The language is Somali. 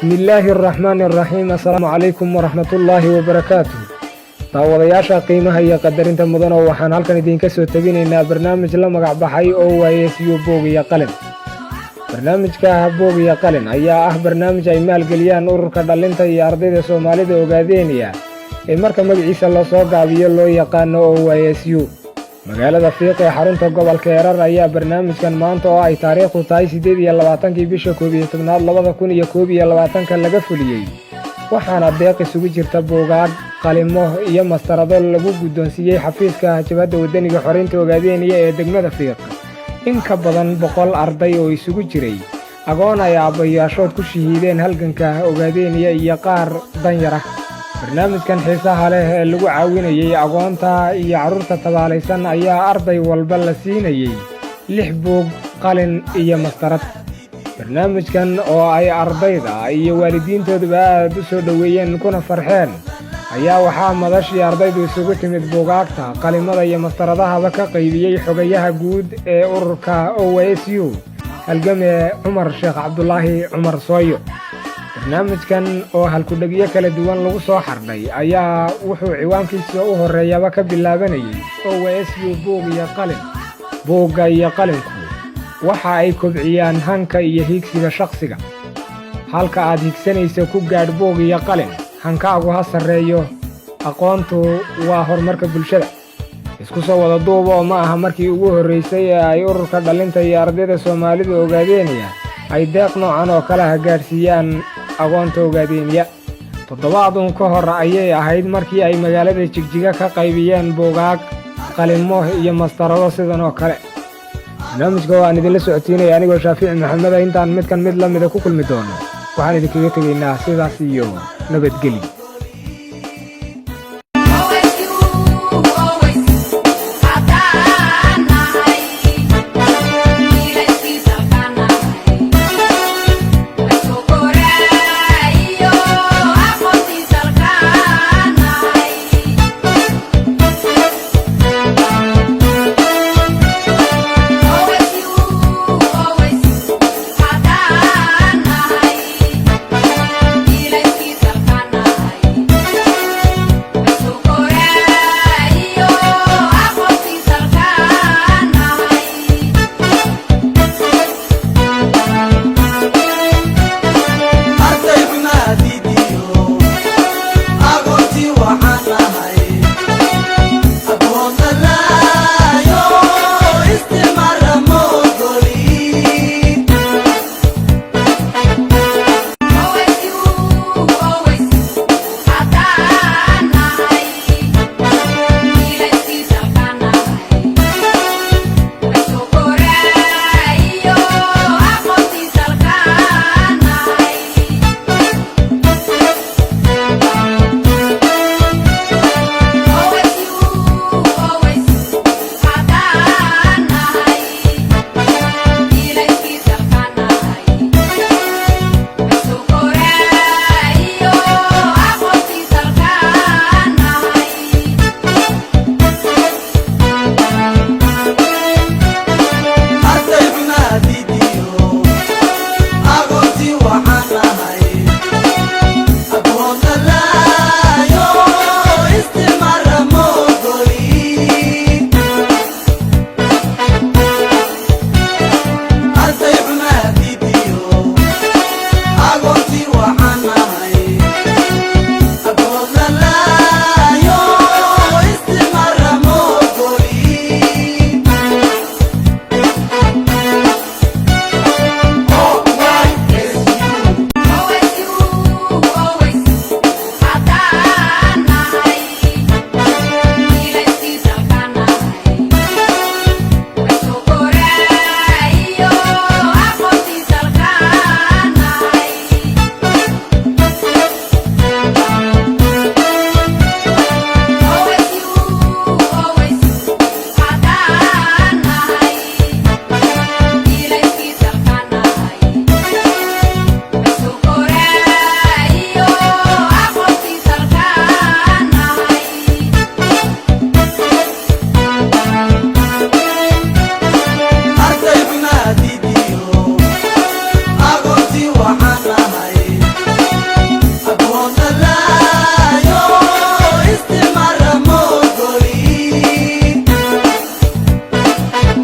بسم الله الرحمن الرحيم. السلام عليكم ورحمة الله وبركاته. daawadayaasha qiimaha iyo qadarinta mudan oo waxaan halkan idinka soo tabinaynaa barnaamij la magac baxay oo waayeesiyo boog iyo qalin. barnaamijka boog iyo qalin ayaa ah barnaamij ay maalgeliyaan ururka dhalinta iyo ardayda Soomaalida ogaadeenaya ee marka magaciisa la soo gaabiyo loo yaqaan oo waayeesiyo. magaalada Fiiq ee xarunta gobolka Erar ayaa barnaamijkan maanta oo ay taariikhdu tahay 28 bisha 11 2021 laga fuliyay. waxaana deeq isugu jirta buugaag, qalimo iyo mastarado lagu guddoonsiiyay xafiiska jabhadda wadaniga xoreynta ogaadeenaya ee degmada Fiiq. in ka badan 100 arday oo isugu jiray agoon ay aabayaashood ku shahiideen halganka ogaadeenaya iyo qaar danyar ah. barnaamijkan xiisaha leh ee lagu caawinayay agoonta iyo carruurta tabaalaysan ayaa arday walba la siinayay 6 buug, qalin iyo mastarad. barnaamijkan oo ay ardayda iyo waalidiintooduba aad u soo dhoweeyeen kuna farxeen ayaa waxaa madashii ardaydu isugu timid buugaagta, qalimada iyo mastaradahaba ka qaybiyey xogayaha guud ee ururka OSU halgame Cumar Sheekh Cabdulaahi Cumar Sooyo. barnaamijkan oo halkudhegyo kala duwan lagu soo xardhay ayaa wuxuu ciwaankiisa u horeeyaba ka bilaabanayay OSU buug iyo qalin. buugga iyo qalinku waxa ay kobciyaan hanka iyo higsiga shakhsiga. halka aad higsanayso ku gaadh buug iyo qalin, hankaagu ha sarreeyo. aqoontu waa horumarka bulshada. isku soo wada duubo ma aha markii ugu horreysay ee ay ururka dhalinta iyo ardayda Soomaalida ogaadeenaya ay deeq noocan oo kala gaarsiiyaan agoonta ogaadeenaya. toddobaadun ka hor ayay ahayd markii ay magaalada Jigjiga ka qaybiyeen buugaag, qalimo iyo mastarado sidan oo kale. barnaamijka waan idinla socotiinaya anigoo Shaafici Maxamed. intaan mid la mid ku kulmi doono waxaan idinkaga tegaynaa sidaas iyo nabadgelyo.